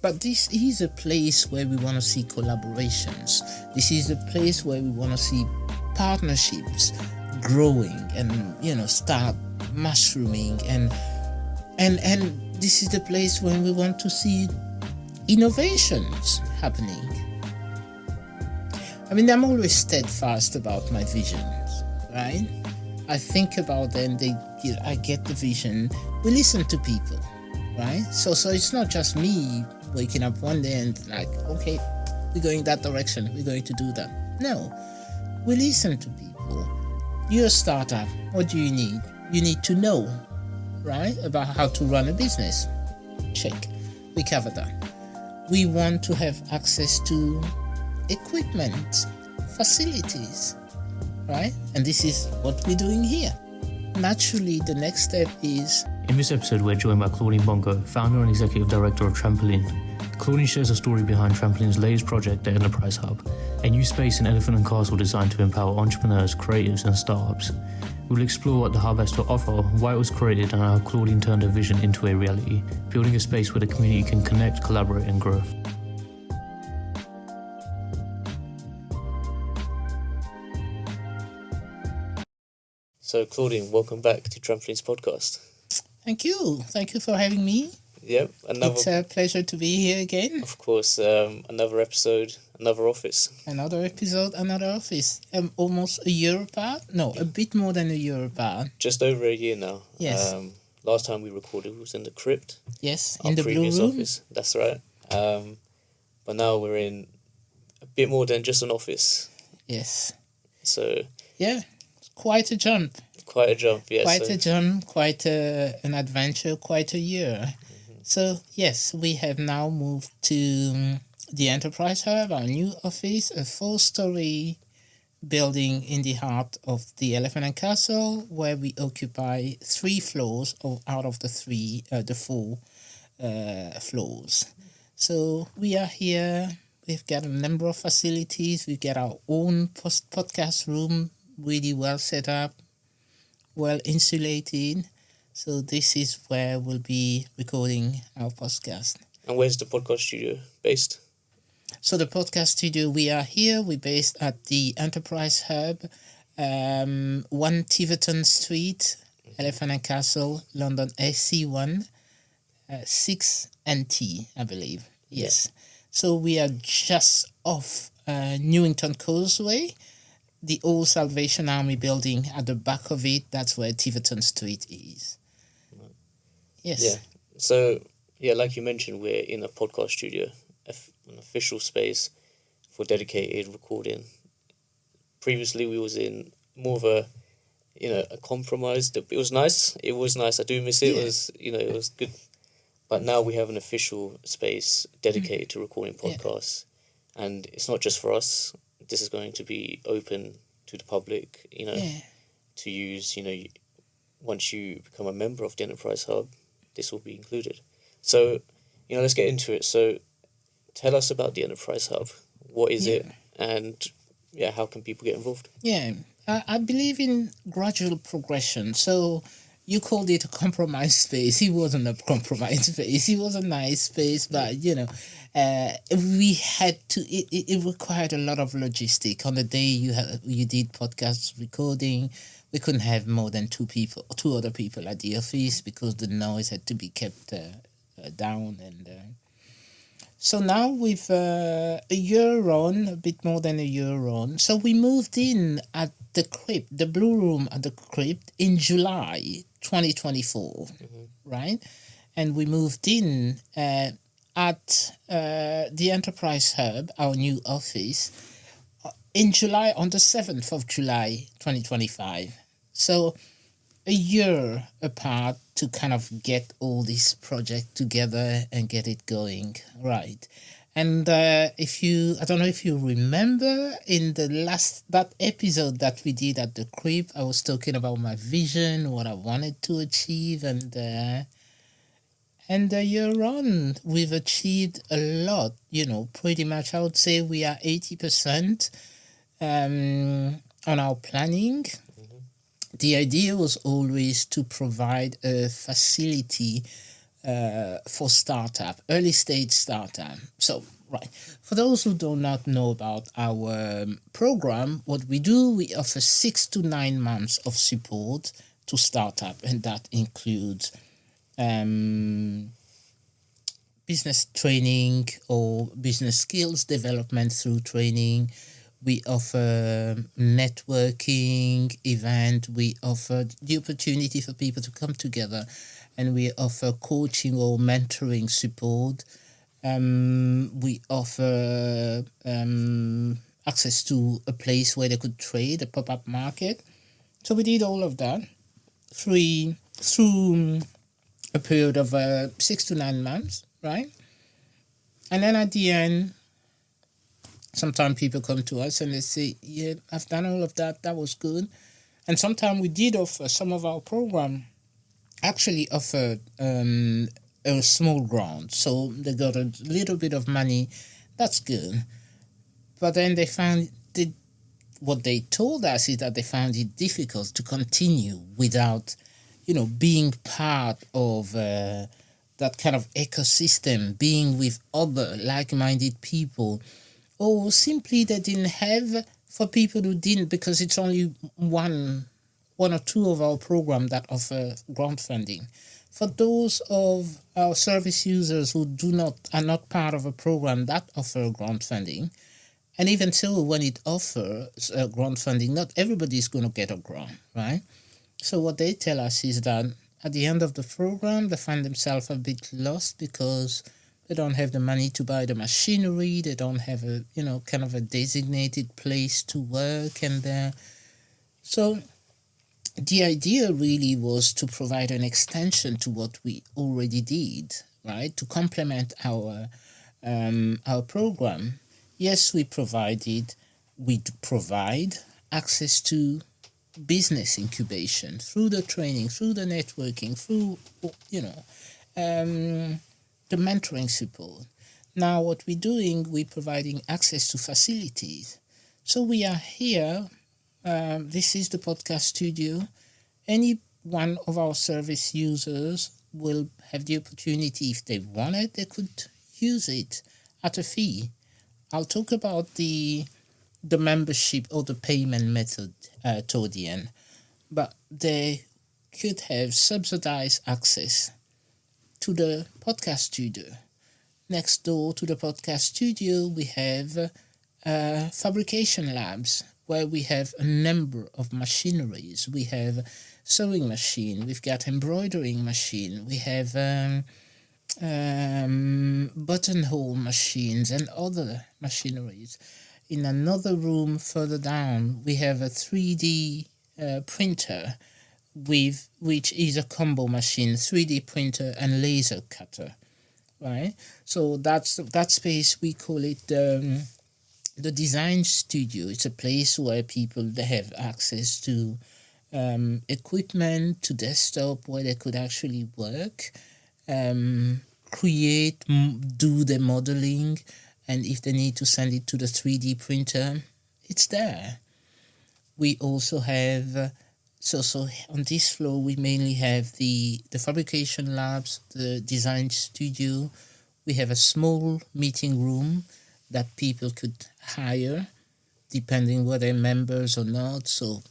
But this is a place where we want to see collaborations. This is a place where we want to see partnerships growing and start mushrooming, and this is the place when we want to see innovations happening. I mean, I'm always steadfast about my visions, right? I think about them, I get the vision, we listen to people, right? So it's not just me waking up one day and like, okay, we're going that direction, we're going to do that. No, we listen to people. You're a startup, what do you need? You need to know, right, about how to run a business. Check, we cover that. We want to have access to equipment, facilities, right? And this is what we're doing here. Naturally, the next step is... In this episode, we're joined by Claudine Bongo, founder and executive director of Trampoline. Claudine shares a story behind Trampoline's latest project, the Enterprise Hub, a new space in Elephant and Castle designed to empower entrepreneurs, creatives and startups. We'll explore what the hub has to offer, why it was created and how Claudine turned her vision into a reality, building a space where the community can connect, collaborate and grow. So Claudine, welcome back to Trampoline's podcast. Thank you for having me. Yep, it's a pleasure to be here again. Of course, another episode, another office. Another episode, another office. Almost a year apart? No, a bit more than a year apart. Just over a year now. Yes. Last time we recorded was in the crypt. Yes, in the blue room. Office. That's right. But now we're in a bit more than just an office. Yes. So. Yeah, quite a jump. Quite a jump, yes. Quite a jump, quite an adventure, quite a year. So, yes, we have now moved to the Enterprise Hub, our new office, a 4-story building in the heart of the Elephant and Castle, where we occupy 3 floors out of the 4 floors. So we are here. We've got a number of facilities. We've got our own podcast room, really well set up, well insulated. So this is where we'll be recording our podcast. And where's the podcast studio based? So the podcast studio, we are here. We're based at the Enterprise Hub, 1 Tiverton Street, Elephant and Castle, London, SC1, 6NT, I believe. Yes. Yeah. So we are just off Newington Causeway. The old Salvation Army building at the back of it, that's where Tiverton Street is. Yes. Yeah. So, like you mentioned, we're in a podcast studio, an official space for dedicated recording. Previously, we was in more of a compromise. It was nice. I do miss it. Yeah. It was, it was good. But now we have an official space dedicated to recording podcasts. Yeah. And it's not just for us. This is going to be open to the public, to use, once you become a member of the Enterprise Hub, this will be included. So, let's get into it. So, tell us about the Enterprise Hub. What is it? And, how can people get involved? Yeah, I believe in gradual progression. So, you called it a compromise space. It wasn't a compromise space. It was a nice space, but, we had to, it required a lot of logistic. On the day you did podcast recording, we couldn't have more than 2 other people at the office because the noise had to be kept down. And so now with a year on, a bit more than a year on, so we moved in at the crypt, the blue room at the crypt in July 2024, right? And we moved in at the Enterprise Hub, our new office, in July, on the 7th of July 2025. So a year apart to kind of get all this project together and get it going, right? And I don't know if you remember in that episode that we did at the crib, I was talking about my vision, what I wanted to achieve, and a year on, we've achieved a lot. Pretty much, I would say we are 80% on our planning. The idea was always to provide a facility for startup, early stage startup. So, right, for those who do not know about our program, what we do, we offer 6 to 9 months of support to startup, and that includes um, business training or business skills development through training. We offer networking event. We offer the opportunity for people to come together, and we offer coaching or mentoring support. We offer access to a place where they could trade, a pop-up market. So we did all of that through a period of 6 to 9 months, right? And then at the end, sometimes people come to us and they say, "Yeah, I've done all of that. That was good." And sometimes we did offer some of our program actually offered a small grant, so they got a little bit of money. That's good. But then they found what they told us is that they found it difficult to continue without, being part of that kind of ecosystem, being with other like-minded people, or simply they didn't have for people who didn't, because it's only one or two of our program that offer grant funding. For those of our service users who are not part of a program that offer grant funding, and even so, when it offers grant funding, not everybody is going to get a grant, right? So what they tell us is that at the end of the program, they find themselves a bit lost because they don't have the money to buy the machinery. They don't have a, kind of a designated place to work. And so the idea really was to provide an extension to what we already did, right? To complement our program. Yes, we provide access to business incubation through the training, through the networking, through the mentoring support. Now, what we're doing, we're providing access to facilities. So we are here. This is the podcast studio. Any one of our service users will have the opportunity, if they want it, they could use it at a fee. I'll talk about the membership or the payment method toward the end, but they could have subsidized access to the podcast studio. Next door to the podcast studio, we have fabrication labs where we have a number of machineries. We have sewing machine, we've got embroidering machine, we have buttonhole machines and other machineries. In another room further down, we have a 3D printer, which is a combo machine, 3D printer and laser cutter, right? So that's that space. We call it the design studio. It's a place where people, they have access to equipment, to desktop, where they could actually work, create, do the modeling, and if they need to send it to the 3D printer, it's there. We also have so on this floor we mainly have the fabrication labs, the design studio. We have a small meeting room that people could hire depending whether they're members or not. So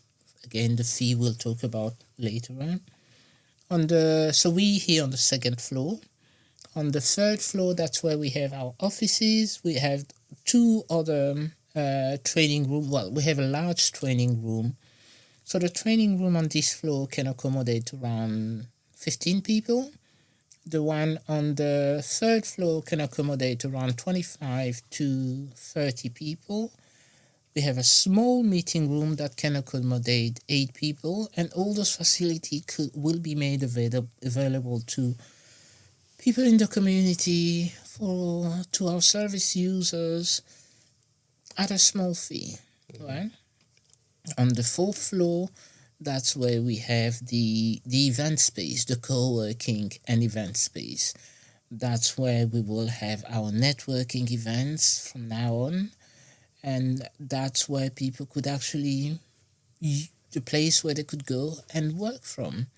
again, the fee we'll talk about later on. So we here on the second floor. On the third floor, that's where we have our offices. We have two other training room. Well, we have a large training room. So the training room on this floor can accommodate around 15 people. The one on the third floor can accommodate around 25 to 30 people. We have a small meeting room that can accommodate 8 people, and all those facilities will be made available to people in the community, to our service users at a small fee, right? On the fourth floor, that's where we have the event space, the co-working and event space. That's where we will have our networking events from now on, and that's where people could actually, the place where they could go and work from.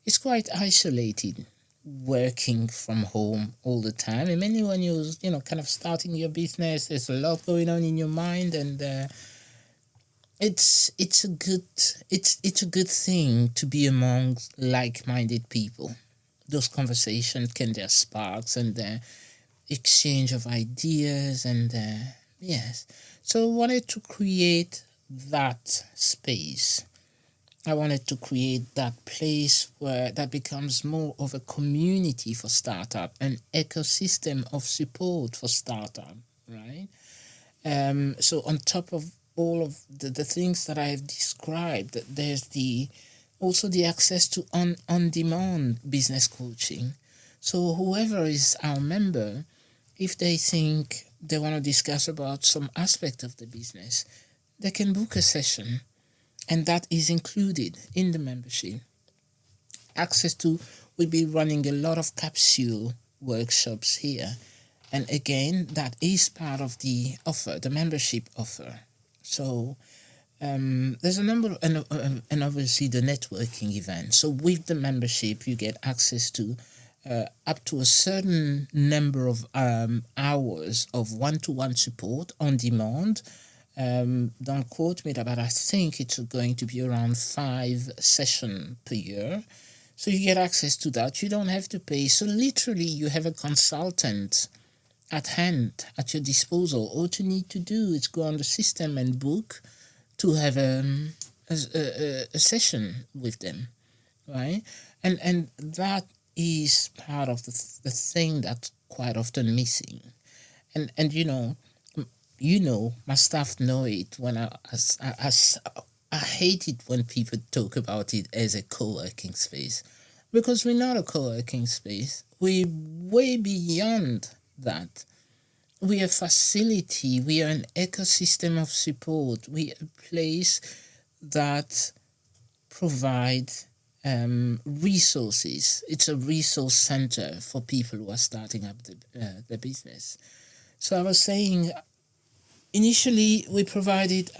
It's quite isolated. working from home all the time. And mainly when you're, kind of starting your business, there's a lot going on in your mind, and it's a good it's a good thing to be among like-minded people. Those conversations can just sparks and exchange of ideas, and yes. So I wanted to create that space. I wanted to create that place where that becomes more of a community for startup, an ecosystem of support for startup, right? So on top of all of the things that I have described, there's also the access to on demand business coaching. So whoever is our member, if they think they want to discuss about some aspect of the business, they can book a session, and that is included in the membership. Access to, we'll be running a lot of capsule workshops here, and again, that is part of the offer, the membership offer. So there's a number, and obviously the networking event. So with the membership, you get access to up to a certain number of hours of one-to-one support on demand. Don't quote me, but I think it's going to be around 5 sessions per year. So you get access to that. You don't have to pay. So literally, you have a consultant at hand, at your disposal. All you need to do is go on the system and book to have a session with them, right? And that is part of the thing that's quite often missing. And my staff know it. When I hate it when people talk about it as a co-working space, because we're not a co-working space. We're way beyond that. We are a facility. We are an ecosystem of support. We are a place that provides resources. It's a resource center for people who are starting up the business. So I was saying, initially we provided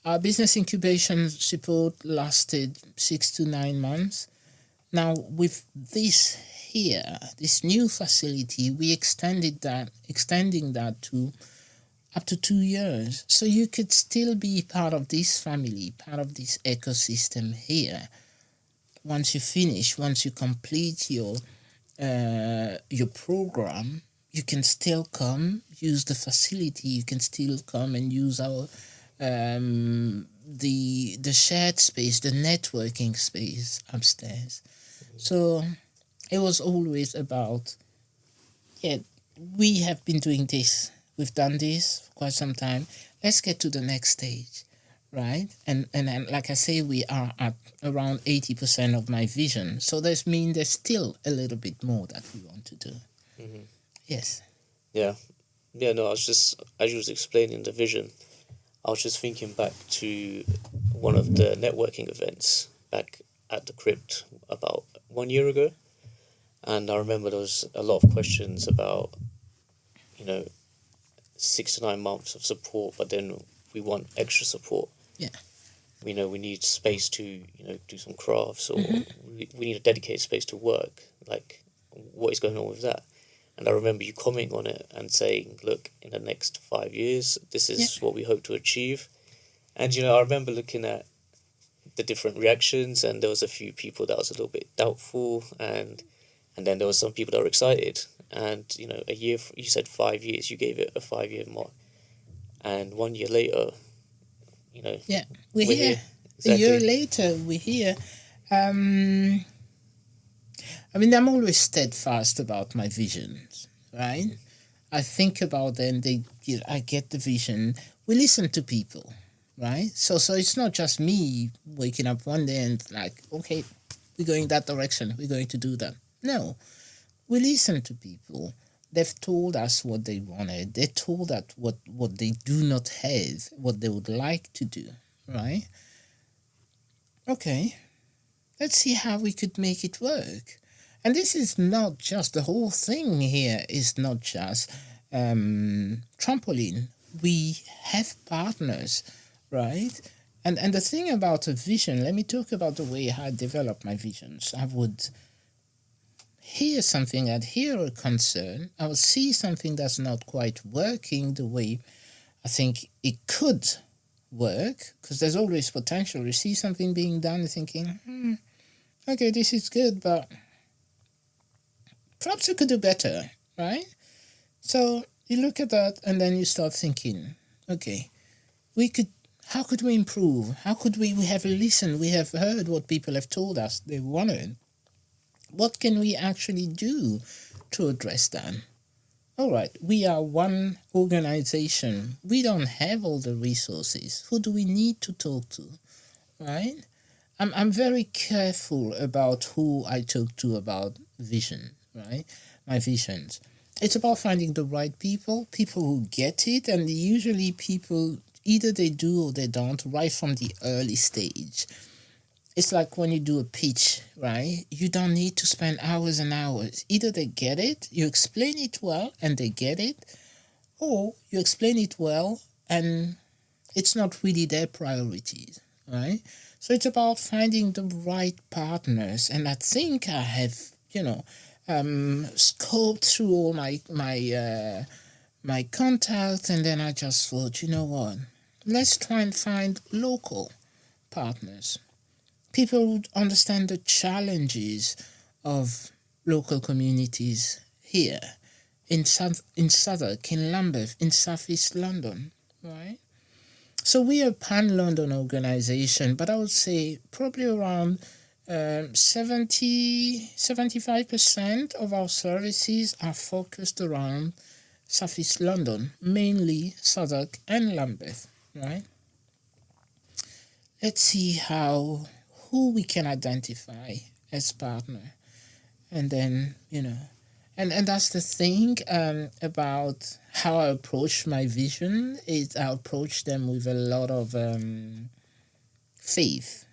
our business incubation support lasted 6 to 9 months. Now with this new facility, we extending that to up to 2 years. So you could still be part of this family, part of this ecosystem here. Once you complete your program, you can still come use the facility. You can still come and use our the shared space, the networking space upstairs. So it was always about, we have been doing this. We've done this for quite some time. Let's get to the next stage, right? And like I say, we are at around 80% of my vision. So that means there's still a little bit more that we want to do. Mm-hmm. Yes. Yeah. Yeah, no, I was just, as you was explaining the vision, I was just thinking back to one of the networking events back at the crypt about 1 year ago. And I remember there was a lot of questions about, 6 to 9 months of support, but then we want extra support. Yeah. We need space to, do some crafts, or we need a dedicated space to work. Like, what is going on with that? And I remember you commenting on it and saying, look, in the next 5 years, this is what we hope to achieve. And, I remember looking at the different reactions, and there was a few people that was a little bit doubtful, and then there was some people that were excited. And, a year, you said 5 years, you gave it a 5-year mark. And 1 year later, Yeah, we're here. Exactly. A year later, we're here. I'm always steadfast about my visions, right? I think about them, I get the vision. We listen to people, right? So it's not just me waking up one day and like, okay, we're going that direction, we're going to do that. No, we listen to people. They've told us what they wanted. They told us what they do not have, what they would like to do, right? Okay, let's see how we could make it work. And this is not just, the whole thing here is not just Trampoline. We have partners, right? And the thing about a vision, let me talk about the way I develop my visions. I would hear something, I'd hear a concern, I would see something that's not quite working the way I think it could work, because there's always potential. You see something being done, you're thinking, okay, this is good, but perhaps you could do better, right? So you look at that and then you start thinking, okay, how could we improve? How could we have listened, we have heard what people have told us they wanted. What can we actually do to address that? All right, we are one organization. We don't have all the resources. Who do we need to talk to, right? I'm very careful about who I talk to about vision, right? My visions. It's about finding the right people who get it, and usually people, either they do or they don't, right from the early stage. It's like when you do a pitch, right? You don't need to spend hours and hours. Either they get it, you explain it well and they get it, or you explain it well and it's not really their priorities, right? So it's about finding the right partners. And I think I have, scoped through all my contacts, and then I just thought, you know what? Let's try and find local partners. People who understand the challenges of local communities here in Southwark, in Lambeth, in Southeast London, right? So we are a pan-London organization, but I would say probably around 75% of our services are focused around Southeast London, mainly Southwark and Lambeth, right? Let's see who we can identify as partner, and then and that's the thing about how I approach my vision. Is I approach them with a lot of faith,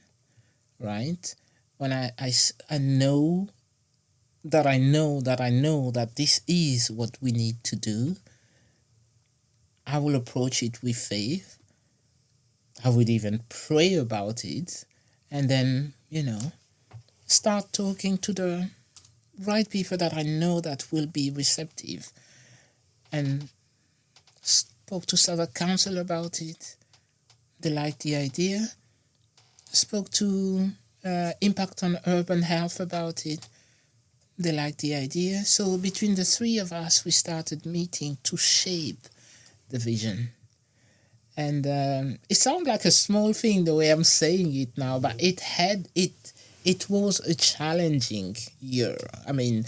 right? When I know that I know that this is what we need to do, I will approach it with faith. I would even pray about it, and then start talking to the right people that I know that will be receptive, and spoke to Southwark Council about it. They liked the idea. Spoke to Impact on Urban Health about it. They liked the idea. So between the three of us, we started meeting to shape the vision. And it sounds like a small thing the way I'm saying it now, but it was a challenging year. I mean,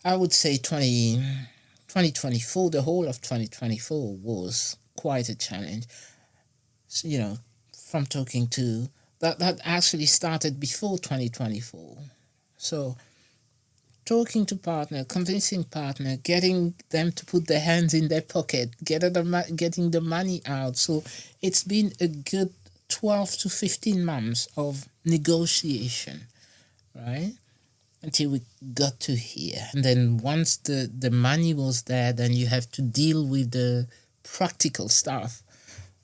I would say 2024, the whole of 2024 was quite a challenge. So, from talking to, that actually started before 2024. So talking to partner, convincing partner, getting them to put their hands in their pocket, getting the money out. So it's been a good 12 to 15 months of negotiation, right? Until we got to here. And then once the money was there, then you have to deal with the practical stuff,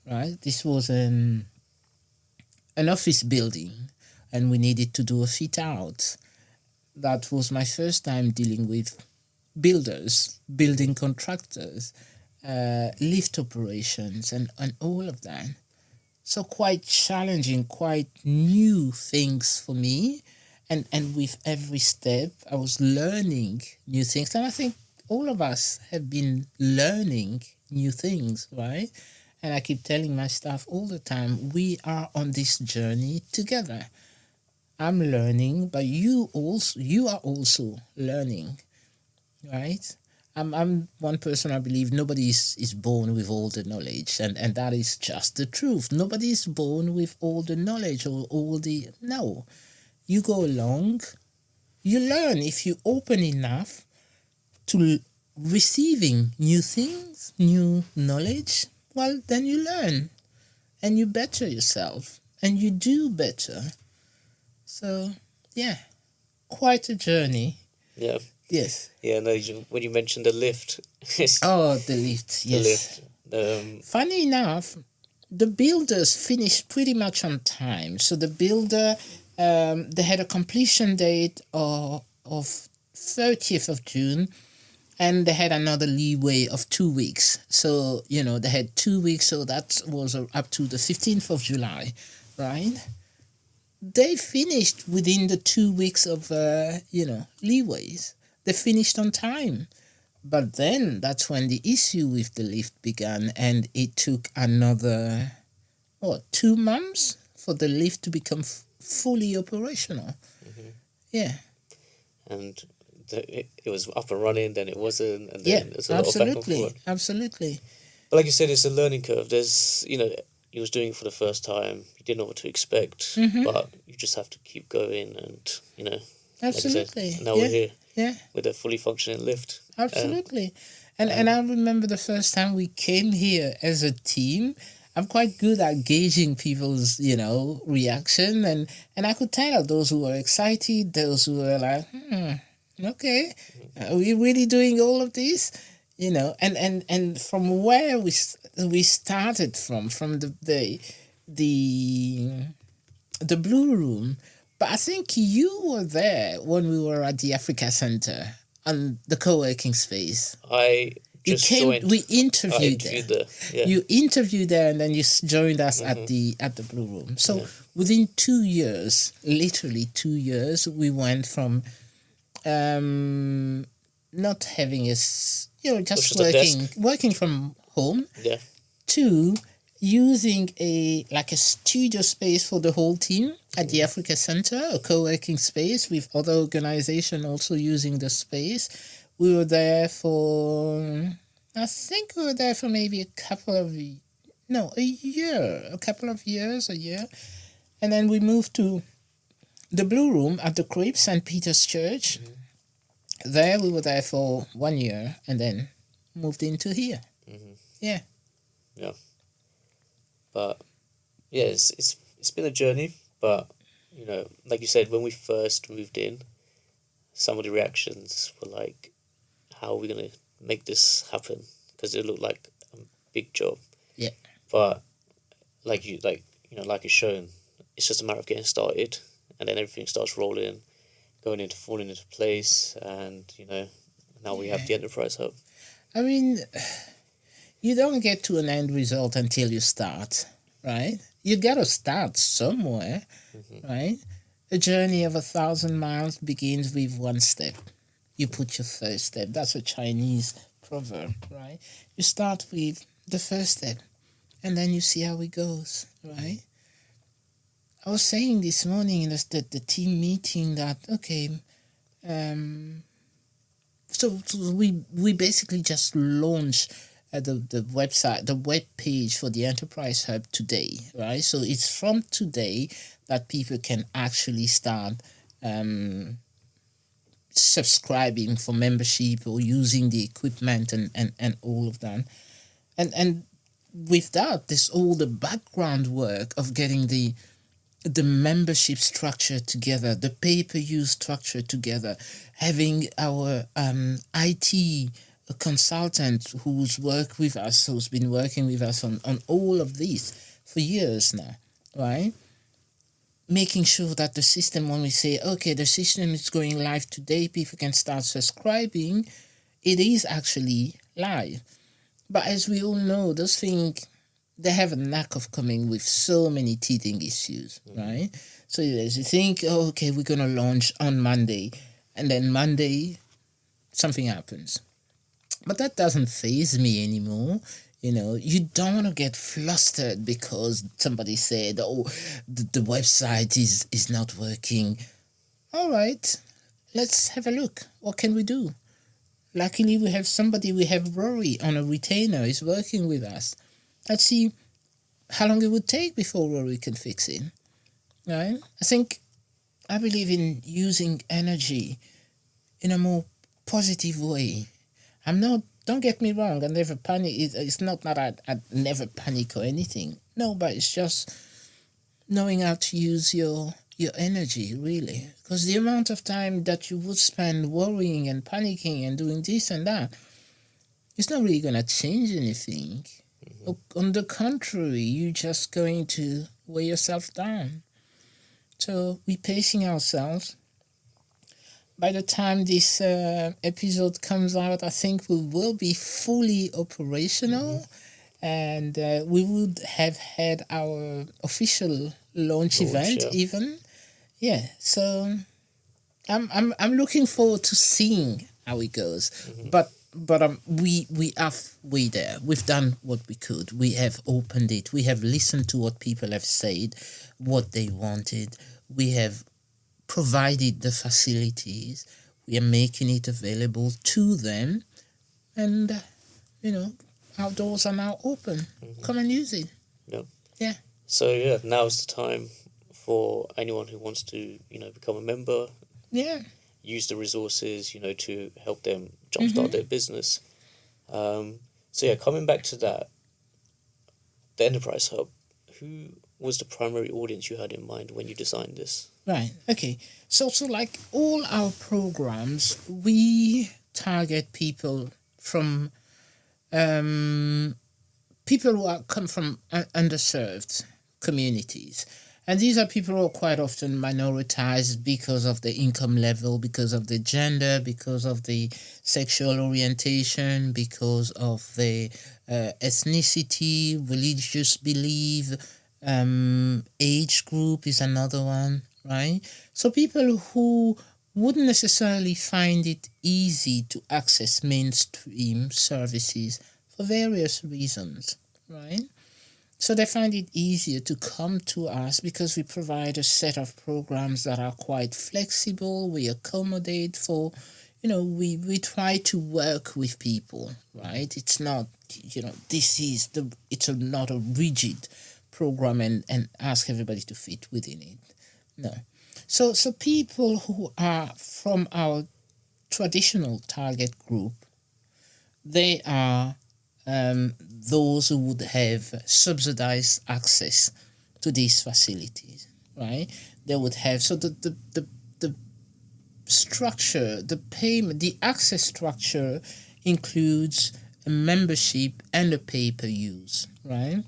right? This was an office building, and we needed to do a fit out. That was my first time dealing with builders, building contractors, lift operations, and all of that. So quite challenging, quite new things for me. And with every step, I was learning new things. And I think all of us have been learning new things, right? And I keep telling my staff all the time, we are on this journey together. I'm learning, but you are also learning, right? I'm one person, I believe nobody is born with all the knowledge, and that is just the truth. Nobody is born with all the knowledge or no. You go along, you learn. If you're open enough to receiving new things, new knowledge, well, then you learn and you better yourself and you do better. So, yeah, quite a journey. Yeah. Yes. Yeah, no, when you mentioned the lift. Oh, the lift, yes. The lift. Funny enough, the builders finished pretty much on time. So the builder, they had a completion date of 30th of June, and they had another leeway of 2 weeks. So, they had 2 weeks, so that was up to the 15th of July, right? They finished within the 2 weeks of, leeways. They finished on time. But then that's when the issue with the lift began, and it took another, 2 months for the lift to become fully operational. Mm-hmm. Yeah. And it was up and running, then it wasn't, and then it's a lot of back and forth. Absolutely. But like you said, it's a learning curve. There's, you was doing it for the first time. You didn't know what to expect, but you just have to keep going, and Absolutely. Like now we're here. Yeah. With a fully functioning lift. Absolutely. And I remember the first time we came here as a team. I'm quite good at gauging people's, reaction, and I could tell those who were excited, those who were like, okay, are we really doing all of this? And from where we started from the Blue Room, but I think you were there when we were at the Africa Center on the co-working space. I just joined. We interviewed there. Yeah. You interviewed there, and then you joined us at the Blue Room. So within 2 years, literally 2 years, we went from not having just working from home, to using a studio space for the whole team at the Africa Center, a co-working space with other organizations also using the space. We were there for, maybe a year. And then we moved to the Blue Room at the Crypt, St. Peter's Church. There we were there for 1 year, and then moved into here. Yeah. Yeah. But yeah, it's been a journey. But like you said, when we first moved in, some of the reactions were like, "How are we gonna make this happen?" Because it looked like a big job. Yeah. But like it's shown, it's just a matter of getting started, and then everything starts rolling, falling into place, and now we have the Enterprise Hub. I mean, you don't get to an end result until you start, right? You gotta start somewhere, right? A journey of 1,000 miles begins with one step. You put your first step. That's a Chinese proverb, right? You start with the first step, and then you see how it goes, right? I was saying this morning in the team meeting that, so we basically just launched the website, the web page for the Enterprise Hub today, right? So it's from today that people can actually start subscribing for membership or using the equipment and all of that. And with that, there's all the background work of getting the membership structure together, the pay-per-use structure together, having our IT consultant who's been working with us on all of these for years now, right? Making sure that the system, when we say, the system is going live today, people can start subscribing, it is actually live. But as we all know, those things, they have a knack of coming with so many teething issues, right? So as you think, we're going to launch on Monday, and then Monday, something happens. But that doesn't faze me anymore. You don't want to get flustered because somebody said, the website is not working. All right, let's have a look. What can we do? Luckily, we have Rory on a retainer, is working with us. Let's see how long it would take before Rory can fix it. Right? I believe in using energy in a more positive way. Don't get me wrong, I never panic. It's not that I never panic or anything. No, but it's just knowing how to use your energy, really. Because the amount of time that you would spend worrying and panicking and doing this and that, it's not really going to change anything. On the contrary, you're just going to weigh yourself down. So we're pacing ourselves. by the time this episode comes out, I think we will be fully operational, and we would have had our official launch Launch, event yeah. even. Yeah, so I'm looking forward to seeing how it goes. But we are way there. We've done what we could. We have opened it. We have listened to what people have said, what they wanted. We have provided the facilities. We are making it available to them, and our doors are now open. Come and use it. Yeah. Yeah. So yeah, now's the time for anyone who wants to, become a member, Yeah. use the resources, to help them jumpstart their business. So yeah, coming back to that, the Enterprise Hub, who was the primary audience you had in mind when you designed this? Right. Okay. So like all our programs, we target people from people who come from underserved communities. And these are people who are quite often minoritized because of the income level, because of the gender, because of the sexual orientation, because of the ethnicity, religious belief, age group is another one, right? So people who wouldn't necessarily find it easy to access mainstream services for various reasons, right? So they find it easier to come to us because we provide a set of programs that are quite flexible. We accommodate for, we try to work with people, right? It's not, not a rigid program and ask everybody to fit within it. No. So people who are from our traditional target group, they are those who would have subsidized access to these facilities, right? They would have, so the structure, the payment, the access structure includes a membership and a pay-per-use, right?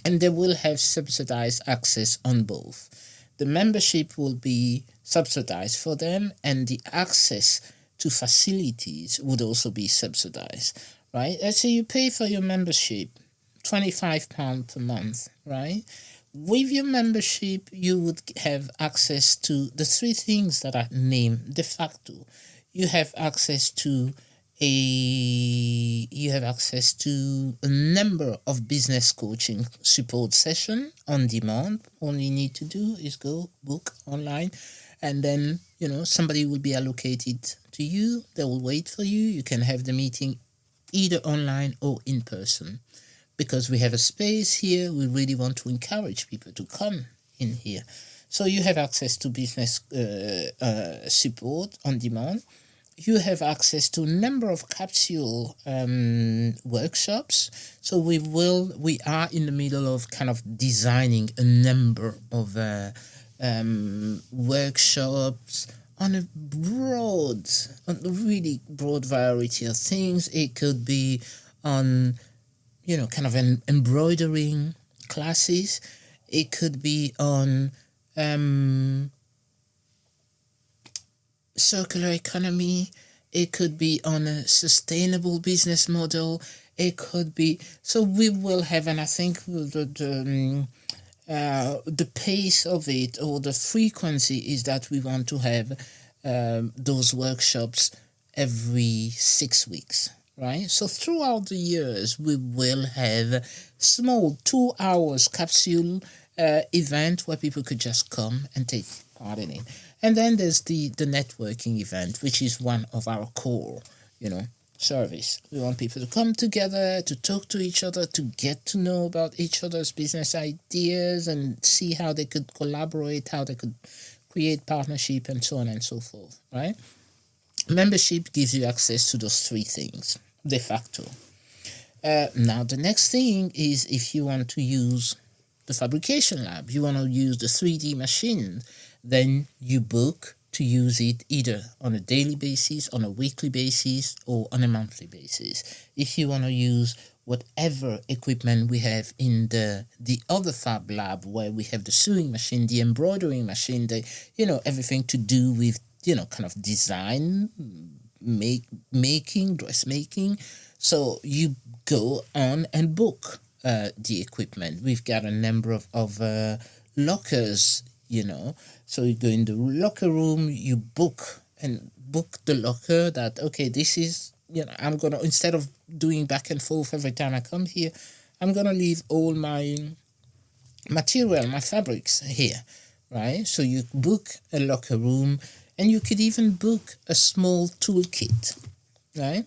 And they will have subsidized access on both. The membership will be subsidized for them, and the access to facilities would also be subsidized, right? Let's say you pay for your membership, £25 per month, right? With your membership, you would have access to the three things that are named de facto. You have access to a number of business coaching support session on demand. All you need to do is go book online, and then somebody will be allocated to you. They will wait for you. You can have the meeting either online or in person. Because we have a space here, we really want to encourage people to come in here. So you have access to business support on demand. You have access to a number of capsule workshops. So we are in the middle of kind of designing a number of workshops on a really broad variety of things. It could be on kind of an embroidering classes. It could be on circular economy. It could be on a sustainable business model. It could be, so we will have, and I think the pace of it or the frequency is that we want to have those workshops every 6 weeks. Right, so throughout the years we will have small 2 hours capsule event where people could just come and take part in it. And then there's the networking event, which is one of our core service. We want people to come together, to talk to each other, to get to know about each other's business ideas and see how they could collaborate, how they could create partnership, and so on and so forth, right? Membership gives you access to those three things, de facto. Now, the next thing is if you want to use the fabrication lab, you want to use the 3D machine, then you book to use it either on a daily basis, on a weekly basis, or on a monthly basis. If you want to use whatever equipment we have in the other fab lab, where we have the sewing machine, the embroidering machine, everything to do with kind of design, making, dressmaking. So you go on and book the equipment. We've got a number of lockers, So you go in the locker room, you book the locker that, okay, this is, I'm going to, instead of doing back and forth every time I come here, I'm going to leave all my material, my fabrics here, right? So you book a locker room, and you could even book a small toolkit, right?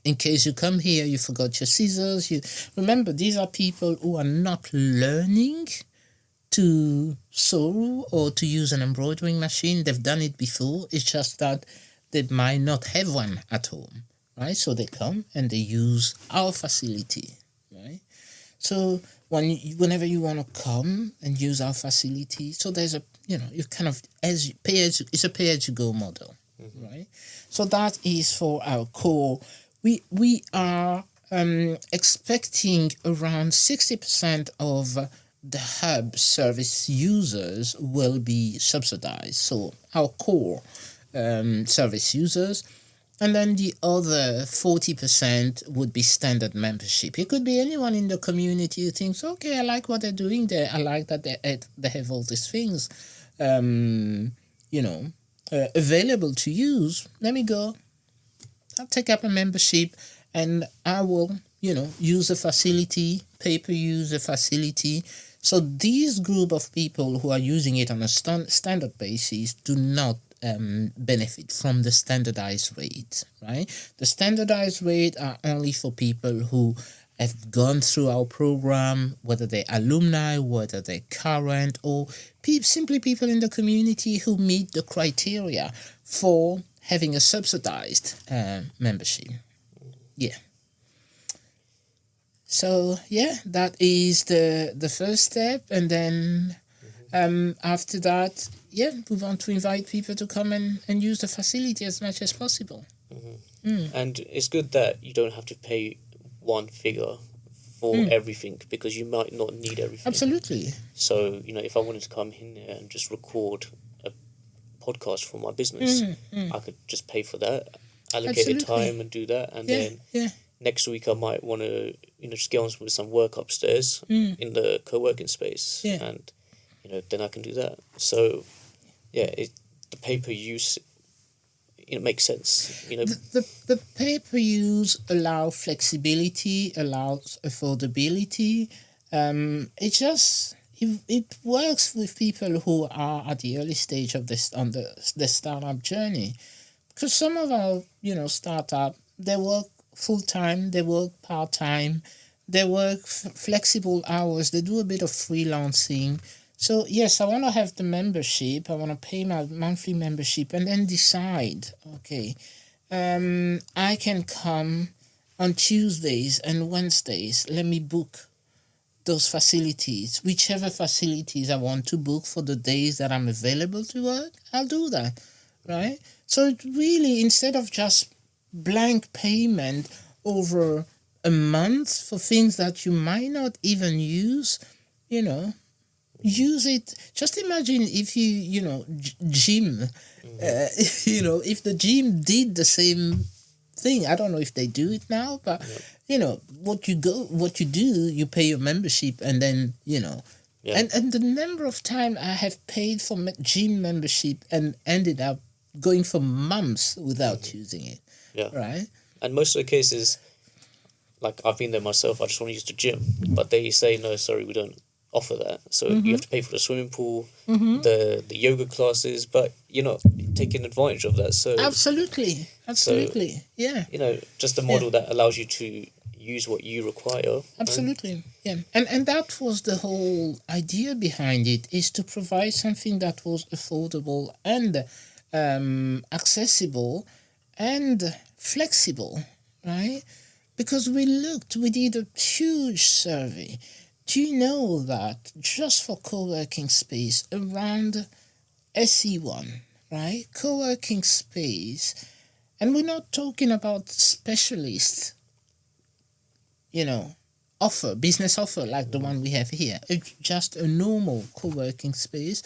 In case you come here, you forgot your scissors. Remember, these are people who are not learning to sew or to use an embroidering machine. They've done it before. It's just that they might not have one at home, right? So they come and they use our facility, right? So whenever you want to come and use our facility, so there's you kind of it's a pay as you go model, right? So that is for our core. We are expecting around 60% of the hub service users will be subsidized. So our core service users. And then the other 40% would be standard membership. It could be anyone in the community who thinks, okay, I like what they're doing there. I like that they have all these things, available to use. Let me go. I'll take up a membership, and I will, use the facility, pay per use the facility. So these group of people who are using it on a standard basis do not benefit from the standardized rate, right? The standardized rate are only for people who have gone through our program, whether they're alumni, whether they're current, or simply people in the community who meet the criteria for having a subsidized membership. Yeah. So yeah, that is the first step, and then after that, we want to invite people to come and use the facility as much as possible. And it's good that you don't have to pay one figure for everything, because you might not need everything. Absolutely. So, if I wanted to come in there and just record a podcast for my business, I could just pay for that, allocate the time and do that, and then next week I might want to, just get on with some work upstairs in the co-working space, and then I can do that. So, the pay-per-use, it makes sense. The pay-per-use allows flexibility, allows affordability. It works with people who are at the early stage of this on the startup journey, because some of our startup, they work full-time, they work part-time, they work flexible hours, they do a bit of freelancing. So yes, I want to have the membership, I want to pay my monthly membership, and then decide, okay, I can come on Tuesdays and Wednesdays, let me book those facilities, whichever facilities I want to book for the days that I'm available to work, I'll do that, right? So it really, instead of just blank payment over a month for things that you might not even use, use it. Just imagine if gym, if the gym did the same thing. I don't know if they do it now, but what you do, you pay your membership, and then and the number of time I have paid for gym membership and ended up going for months without using it. Right. And most of the cases, like I've been there myself, I just want to use the gym, but they say no, sorry, we don't offer that. So you have to pay for the swimming pool, the yoga classes, but you're not taking advantage of that. So absolutely. Just a model that allows you to use what you require. Absolutely. And that was the whole idea behind it, is to provide something that was affordable and accessible and flexible, right? Because we did a huge survey. Do you know that just for co-working space around SE1, right? Co-working space, and we're not talking about specialists, business offer like the one we have here. It's just a normal co-working space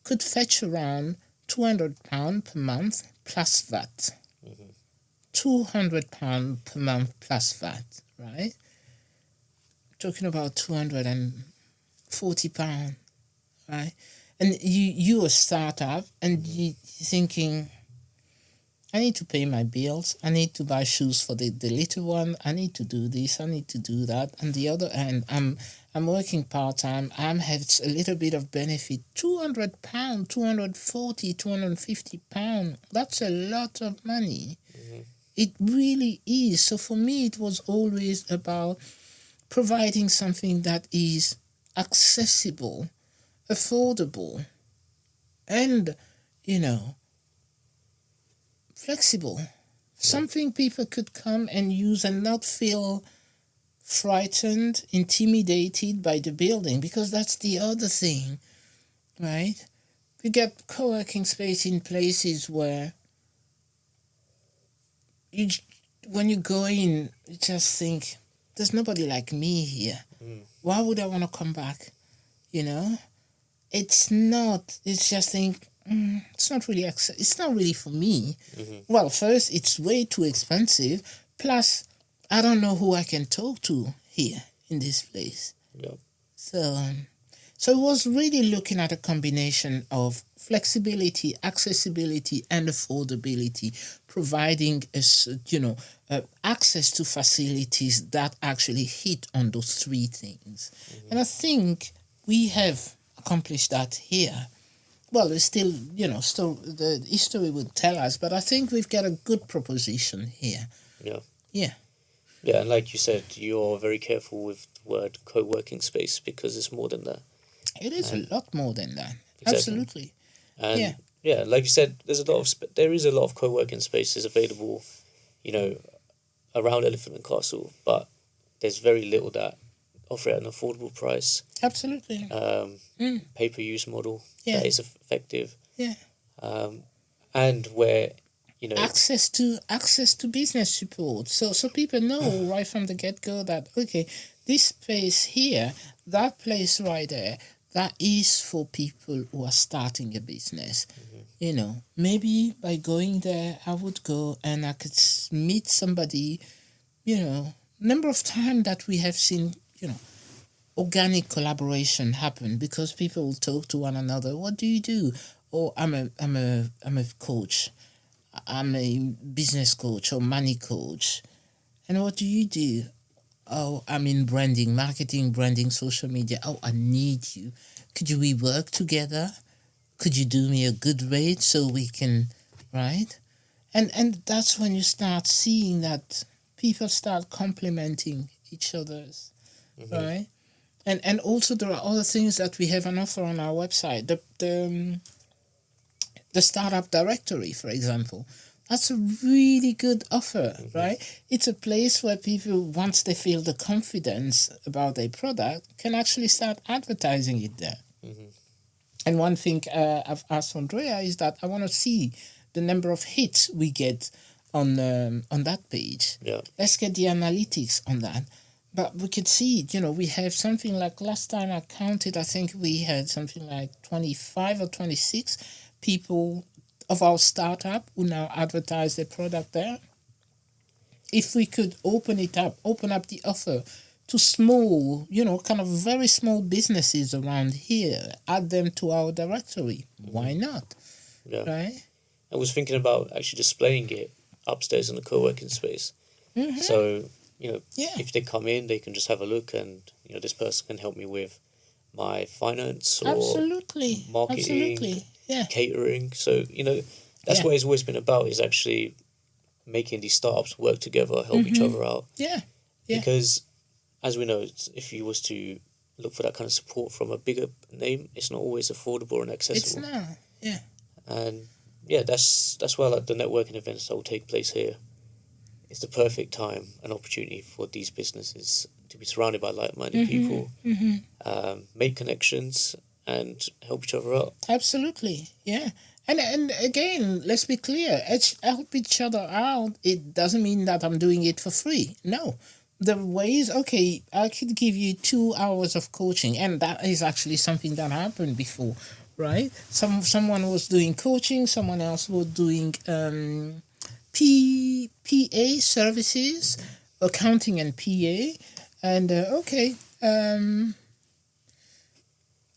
could fetch around £200 per month plus VAT. £200 per month plus VAT, right? Talking about £240, right? And you're a startup and you're thinking, I need to pay my bills. I need to buy shoes for the little one. I need to do this. I need to do that. On the other hand, I'm working part-time. I have a little bit of benefit. £200, £240, £250. That's a lot of money. It really is. So for me, it was always about providing something that is accessible, affordable, and, flexible. Something people could come and use and not feel frightened, intimidated by the building, because that's the other thing, right? We get co-working space in places where when you go in, you just think, there's nobody like me here. Why would I want to come back? It's not. It's just think, it's not really. It's not really for me. Well, first, it's way too expensive. Plus, I don't know who I can talk to here in this place. Yeah. So it was really looking at a combination of flexibility, accessibility, and affordability, providing access to facilities that actually hit on those three things. And I think we have accomplished that here. Well, it's still the history would tell us, but I think we've got a good proposition here. Yeah. Yeah. Yeah, and like you said, you're very careful with the word co-working space because it's more than that. It is a lot more than that. Exactly. Absolutely. And like you said, there is a lot of co-working spaces available, around Elephant and Castle, but there's very little that offer at an affordable price. Absolutely. Pay-per-use model that is effective. Yeah. And where access to business support. So people know right from the get-go that, okay, this space here, that place right there, that is for people who are starting a business. Maybe by going there, I would go and I could meet somebody, number of times that we have seen, organic collaboration happen because people will talk to one another. What do you do? Oh, I'm a coach. I'm a business coach or money coach. And what do you do? Oh, I'm in branding, marketing, branding, social media. Oh, I need you. Could we work together? Could you do me a good rate so we can, right? And that's when you start seeing that people start complimenting each other's, right? And also there are other things that we have on offer on our website. The startup directory, for example. That's a really good offer, right? It's a place where people, once they feel the confidence about their product, can actually start advertising it there. And one thing I've asked Andrea is that I want to see the number of hits we get on that page. Yeah. Let's get the analytics on that. But we could see, we have something like, last time I counted, I think we had something like 25 or 26 people of our startup who now advertise their product there. If we could open up the offer to small, kind of very small businesses around here, add them to our directory. Why not? Yeah. Right? I was thinking about actually displaying it upstairs in the co-working space. So, if they come in, they can just have a look and, this person can help me with my finance or marketing, catering. So, that's what it's always been about, is actually making these startups work together, help each other out. Yeah. Because, as we know, if you was to look for that kind of support from a bigger name, it's not always affordable and accessible. It's not, yeah. And, that's why the networking events that will take place here. It's the perfect time and opportunity for these businesses to be surrounded by like-minded people, make connections, and help each other out. Absolutely, yeah. And again, let's be clear, help each other out, it doesn't mean that I'm doing it for free. No. The ways, okay, I could give you 2 hours of coaching, and that is actually something that happened before, right? Someone was doing coaching, someone else was doing PA services, accounting and PA, and okay, and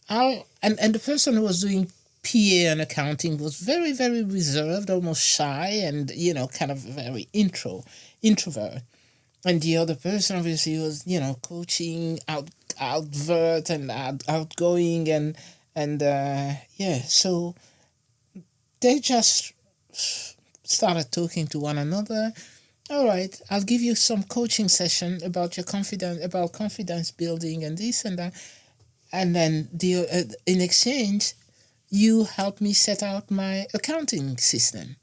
the person who was doing PA and accounting was very very reserved, almost shy, and kind of very introvert. And the other person obviously was coaching outvert and outgoing and yeah, so they just started talking to one another. All right, I'll give you some coaching session about confidence building and this and that, and then in exchange, you help me set out my accounting system,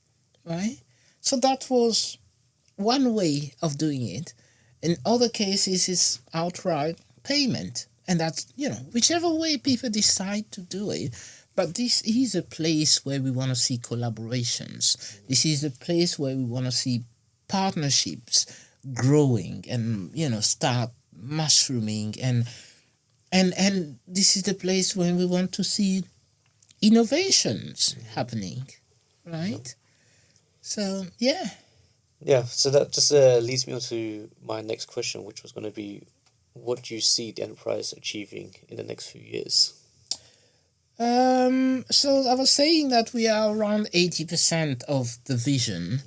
right? So that was one way of doing it. In other cases, it's outright payment, and that's whichever way people decide to do it. But this is a place where we want to see collaborations. This is a place where we want to see partnerships growing and start mushrooming, and this is the place where we want to see innovations happening, right? So yeah. Yeah, so that just leads me on to my next question, which was going to be, what do you see the enterprise achieving in the next few years? So I was saying that we are around 80% of the vision.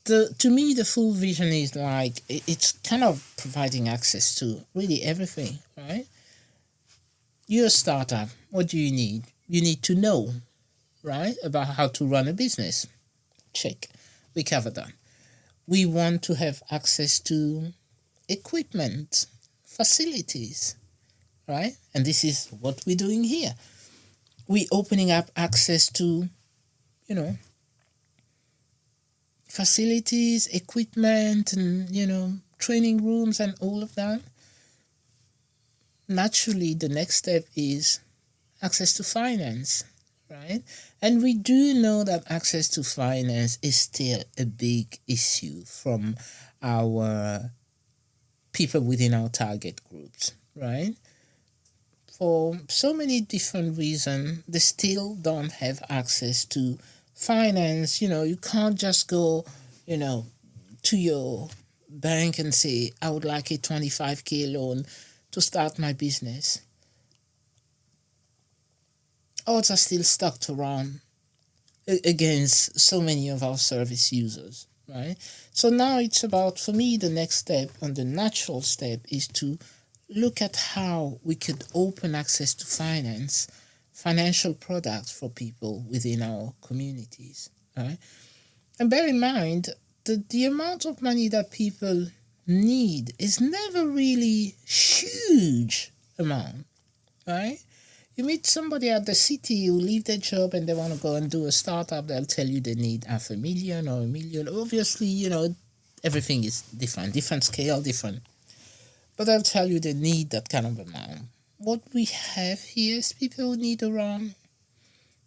To me, the full vision is like it's kind of providing access to really everything, right? You're a startup. What do you need? You need to know, right, about how to run a business. Check. We covered that. We want to have access to equipment, facilities, right? And this is what we're doing here. We're opening up access to, facilities, equipment, and, training rooms and all of that. Naturally, the next step is access to finance, right? And we do know that access to finance is still a big issue from our people within our target groups, right? For so many different reasons, they still don't have access to finance. You can't just go, to your bank and say, I would like a 25K loan to start my business. Odds are still stuck around against so many of our service users, right? So now it's about, for me, the next step and the natural step is to look at how we could open access to financial products for people within our communities, right? And bear in mind that the amount of money that people need is never really huge amount, right? You meet somebody at the city who leave their job and they want to go and do a startup, they'll tell you they need $500,000 or $1 million. Obviously, everything is different scale, different. But they'll tell you they need that kind of amount. What we have here is people who need around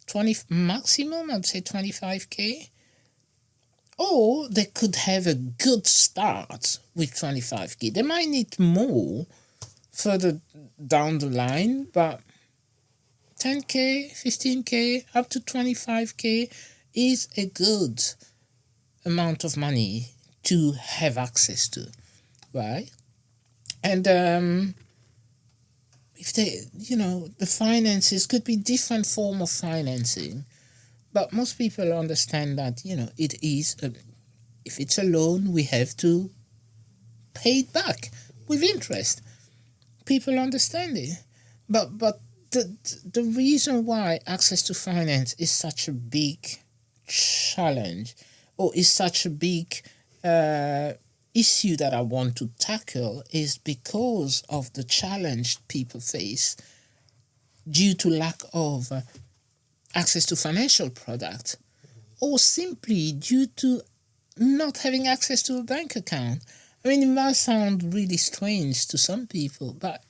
20, maximum, I'd say 25K. Or they could have a good start with 25K. They might need more further down the line, but 10K, 15K, up to 25K is a good amount of money to have access to, right? And if they, the finances could be different form of financing, but most people understand that, it is, if it's a loan, we have to pay it back with interest. People understand it. But the reason why access to finance is such a big challenge, or is such a big issue that I want to tackle, is because of the challenge people face due to lack of access to financial products, or simply due to not having access to a bank account. I mean, it might sound really strange to some people, but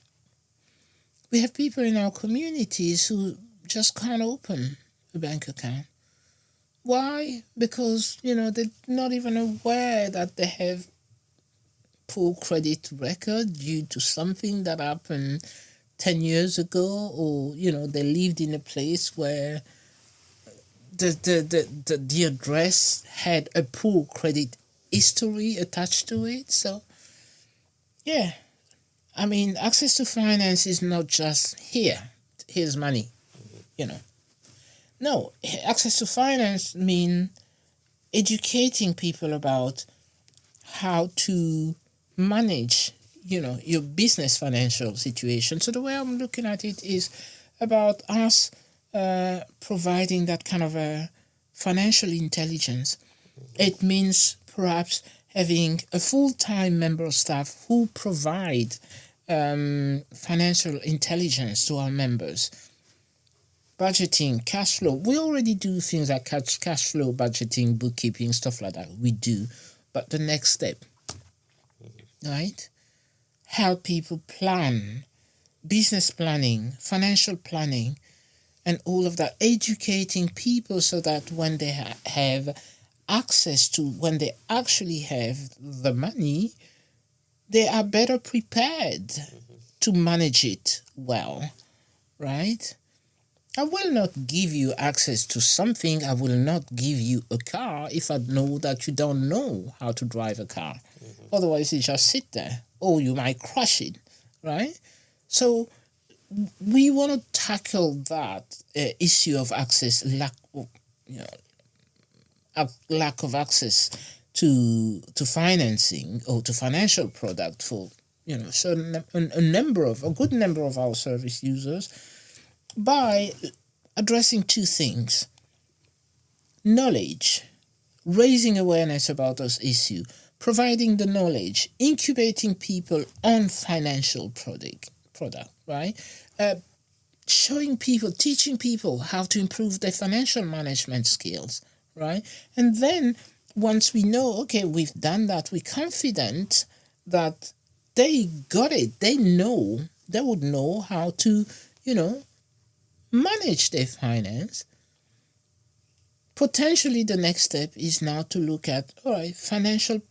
we have people in our communities who just can't open a bank account. Why? Because, they're not even aware that they have poor credit record due to something that happened 10 years ago, or they lived in a place where the address had a poor credit history attached to it. So yeah, I mean, access to finance is not just here's money, you know. No, access to finance mean educating people about how to manage, your business financial situation. So the way I'm looking at it is about us providing that kind of a financial intelligence. It means perhaps having a full-time member of staff who provide financial intelligence to our members. Budgeting, cash flow. We already do things like cash flow, budgeting, bookkeeping, stuff like that. We do. But the next step, right? Help people plan, business planning, financial planning, and all of that. Educating people so that when they have access to, when they actually have the money, they are better prepared to manage it well, right? I will not give you access to something. I will not give you a car if I know that you don't know how to drive a car. Otherwise, you just sit there, or you might crash it, right? So we want to tackle that issue of access, lack of access to financing or to financial product for a good number of our service users, by addressing two things: knowledge, raising awareness about this issue, providing the knowledge, incubating people on financial product, right? Showing people, teaching people how to improve their financial management skills, right? And then once we know, okay, we've done that, we're confident that they got it, they would know how to, manage their finance. Potentially the next step is now to look at, all right, financial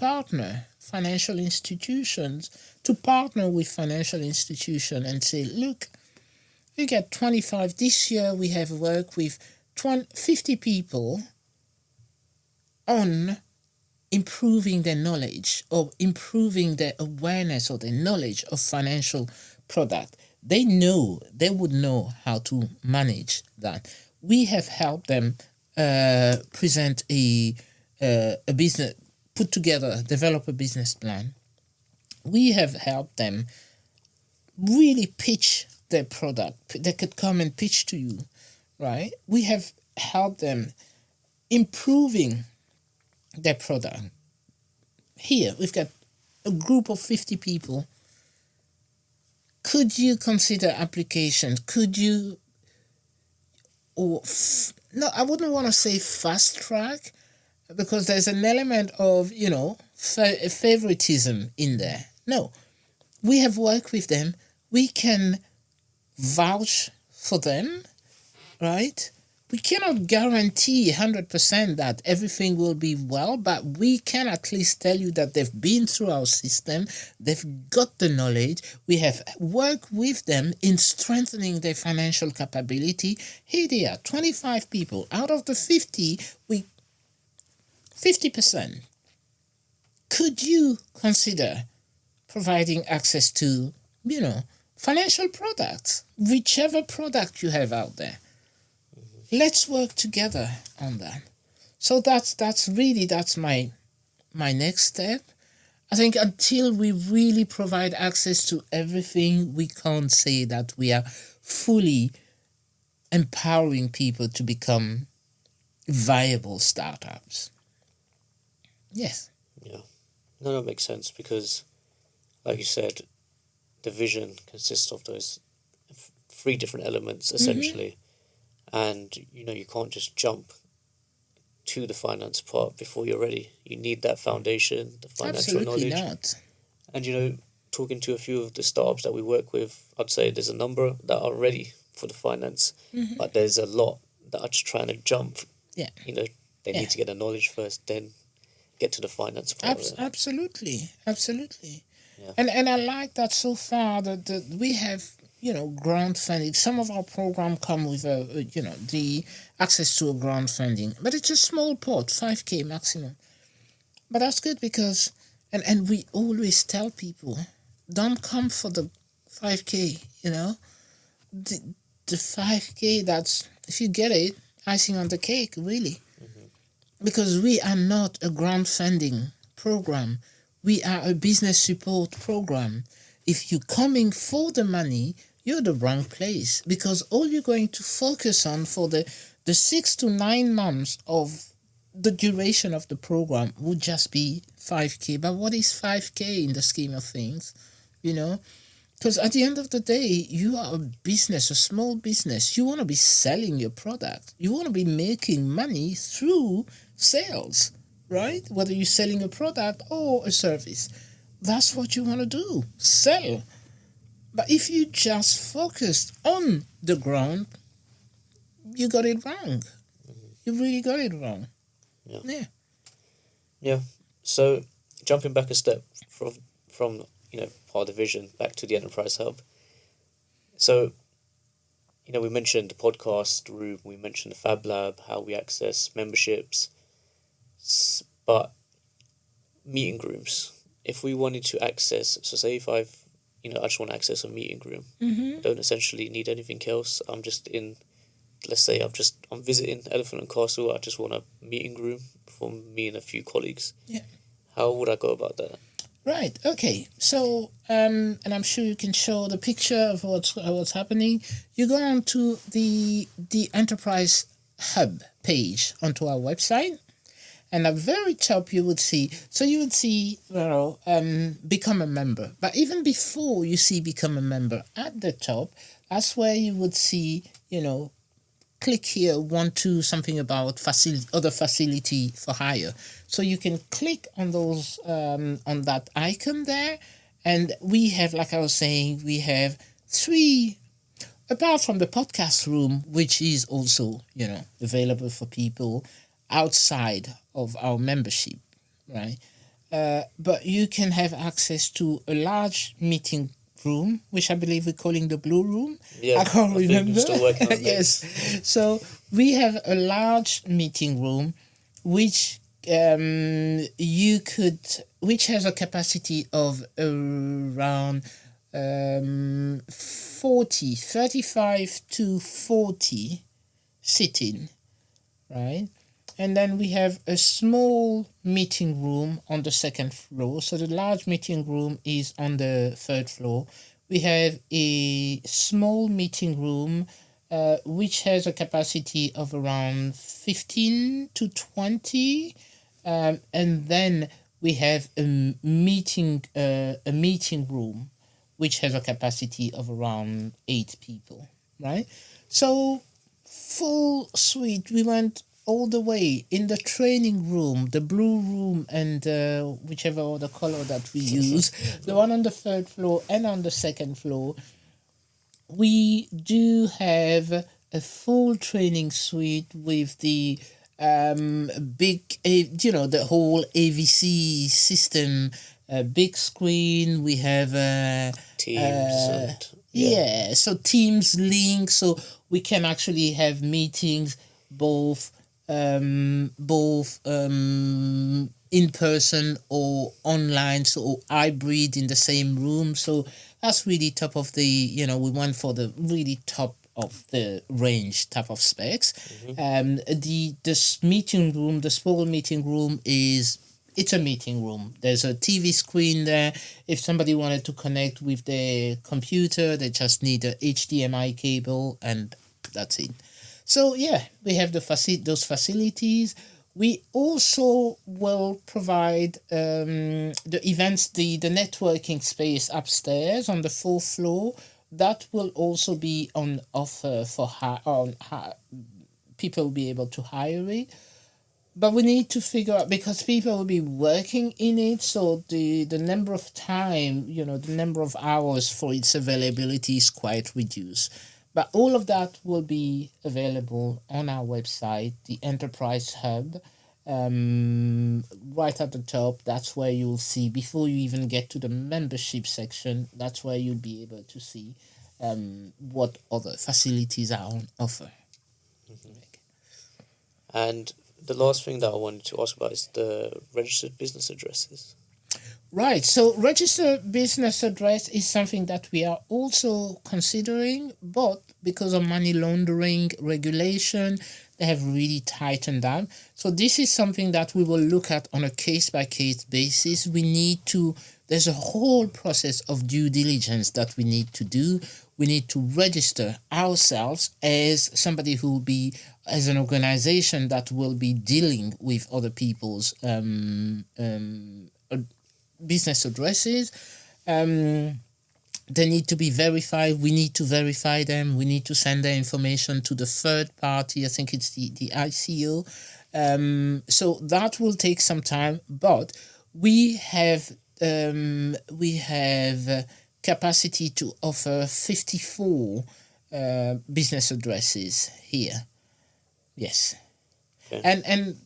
institutions, to partner with financial institution and say, look, we get 25 this year. We have worked with 50 people on improving their knowledge or improving their awareness or their knowledge of financial product. They would know how to manage that. We have helped them present a business, develop a business plan. We have helped them really pitch their product. They could come and pitch to you, right? We have helped them improving their product. Here, we've got a group of 50 people. Could you consider applications? Could you, no, I wouldn't want to say fast track, because there's an element of, favoritism in there. No, we have worked with them. We can vouch for them, right? We cannot guarantee 100% that everything will be well, but we can at least tell you that they've been through our system, they've got the knowledge, we have worked with them in strengthening their financial capability. Here they are, 25 people. Out of the 50, 50%. Could you consider providing access to, financial products, whichever product you have out there? Let's work together on that. So that's my next step. I think until we really provide access to everything, we can't say that we are fully empowering people to become viable startups. Yes. Yeah. No, that makes sense, because, like you said, the vision consists of those three different elements, essentially. And, you can't just jump to the finance part before you're ready. You need that foundation, the financial Absolutely knowledge. Not. And, talking to a few of the startups that we work with, I'd say there's a number that are ready for the finance, but there's a lot that are just trying to jump. Yeah. They need to get the knowledge first, then get to the finance part. Absolutely. Yeah. And I like that so far that we have grant funding. Some of our program come with the access to a grant funding, but it's a small pot, 5K maximum. But that's good because, and we always tell people, don't come for the 5K. The, the 5K, that's, if you get it, icing on the cake, really. Because we are not a grant funding program. We are a business support program. If you're coming for the money, you're the wrong place, because all you're going to focus on for the 6 to 9 months of the duration of the program would just be 5K. But what is 5K in the scheme of things? Because at the end of the day, you are a business, a small business. You want to be selling your product. You want to be making money through sales, right? Whether you're selling a product or a service. That's what you want to do, sell. But if you just focused on the ground, you got it wrong. You really got it wrong. Yeah. So jumping back a step from part of the vision back to the enterprise hub. So, we mentioned the podcast room, we mentioned the Fab Lab, how we access memberships, but meeting rooms. If we wanted to access, so say if I just want to access a meeting room, I don't essentially need anything else. Let's say I'm visiting Elephant and Castle. I just want a meeting room for me and a few colleagues. Yeah. How would I go about that? Right. Okay. So, and I'm sure you can show the picture of what's happening. You go on to the Enterprise Hub page onto our website, and at the very top you would see. So you would see, become a member. But even before you see become a member, at the top, that's where you would see, click here, something about other facility for hire. So you can click on those on that icon there, and we have, like I was saying, we have 3, apart from the podcast room, which is also available for people outside of our membership, right? But you can have access to a large meeting room, which I believe we're calling the blue room. Yeah, I can't remember. Still working on yes. So we have a large meeting room, which which has a capacity of around 35 to 40 sitting, right? And then we have a small meeting room on the 2nd floor. So the large meeting room is on the 3rd floor. We have a small meeting room which has a capacity of around 15 to 20. And then we have a meeting room which has a capacity of around 8 people, right? So full suite. We went all the way in the training room, the blue room, and whichever other color that we use, the one on the 3rd floor and on the 2nd floor, we do have a full training suite with the big, the whole AVC system, big screen. We have Teams. So Teams link, so we can actually have meetings both in person or online, so hybrid in the same room. So that's really top of the, we went for the really top of the range type of specs. This meeting room, the small meeting room, it's a meeting room. There's a TV screen there. If somebody wanted to connect with their computer, they just need a HDMI cable, and that's it. So yeah, we have those facilities. We also will provide the events, the networking space upstairs on the 4th floor. That will also be on offer for people will be able to hire it. But we need to figure out, because people will be working in it, so the number of time, the number of hours for its availability is quite reduced. But all of that will be available on our website, the Enterprise Hub. Right at the top, that's where you'll see, before you even get to the membership section, that's where you'll be able to see what other facilities are on offer. And the last thing that I wanted to ask about is the registered business addresses. Right. So registered business address is something that we are also considering, but because of money laundering regulation, they have really tightened down. So this is something that we will look at on a case-by-case basis. There's a whole process of due diligence that we need to do. We need to register ourselves as somebody who will be, as an organization that will be dealing with other people's business addresses. They need to be verified. We need to verify them. We need to send their information to the third party. I think it's the ICO. So that will take some time, but we have capacity to offer 54 business addresses here. Yes. Okay. And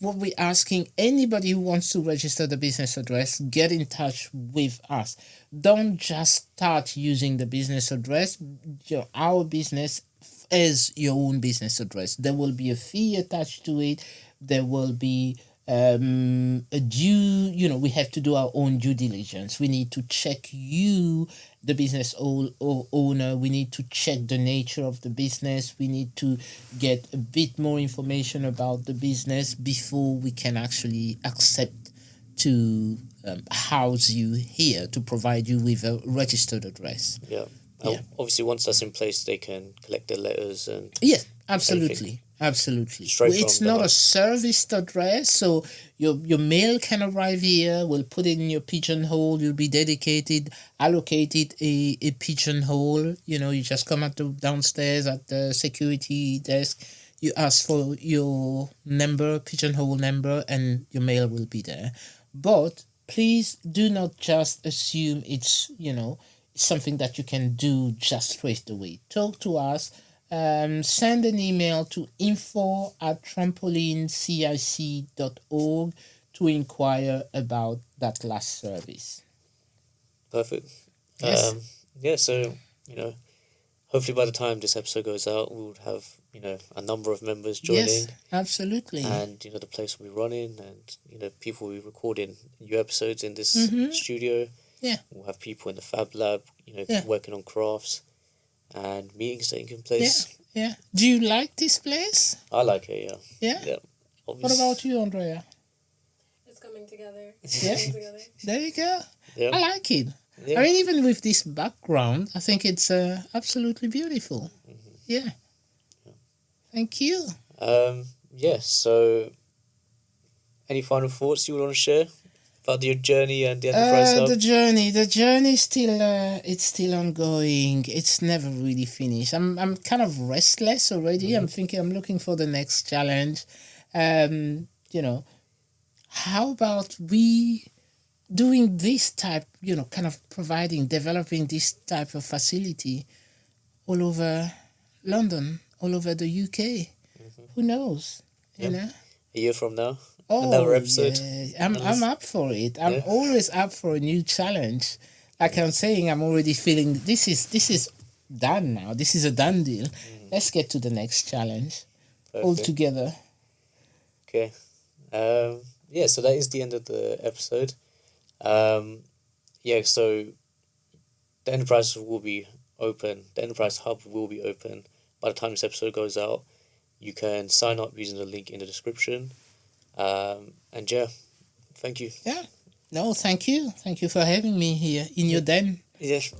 what we're asking, anybody who wants to register the business address, get in touch with us. Don't just start using the business address. Our business as your own business address. There will be a fee attached to it. There will be a due, we have to do our own due diligence. We need to check you, the business owner. We need to check the nature of the business. We need to get a bit more information about the business before we can actually accept to house you here, to provide you with a registered address. Yeah. Obviously, once that's in place, they can collect their letters and... Yes, absolutely. Absolutely. It's not a serviced address, so your mail can arrive here. We'll put it in your pigeonhole. You'll be allocated a pigeonhole. You just come downstairs at the security desk. You ask for your pigeonhole number, and your mail will be there. But please do not just assume it's something that you can do just straight away. Talk to us. Send an email to info@trampolinecic.org to inquire about that last service. Perfect. Yes. So, hopefully by the time this episode goes out, we would have, a number of members joining. Yes, absolutely. And, the place will be running and, people will be recording new episodes in this studio. Yeah. We'll have people in the Fab Lab, working on crafts. And meetings taking place. Yeah. Do you like this place? I like it, Yeah? Yeah. What about you, Andrea? It's coming together. Yeah? There you go. Yeah. I like it. Yeah. I mean, even with this background, I think it's absolutely beautiful. Mm-hmm. Yeah. Thank you. So any final thoughts you want to share about your journey and the Enterprise Hub? The journey is still ongoing. It's never really finished. I'm kind of restless already. Mm-hmm. I'm looking for the next challenge. How about we doing this type, kind of developing this type of facility all over London, all over the UK. Mm-hmm. Who knows? A year from now. Oh, another episode. Yeah. I'm up for it. I'm always up for a new challenge. Like I'm saying, I'm already feeling this is done now. This is a done deal. Let's get to the next challenge. Perfect. All together. Okay. So that is the end of the episode. So the Enterprise will be open. The Enterprise Hub will be open by the time this episode goes out. You can sign up using the link in the description. Thank you. Yeah. No, thank you. Thank you for having me here in your den. Yes.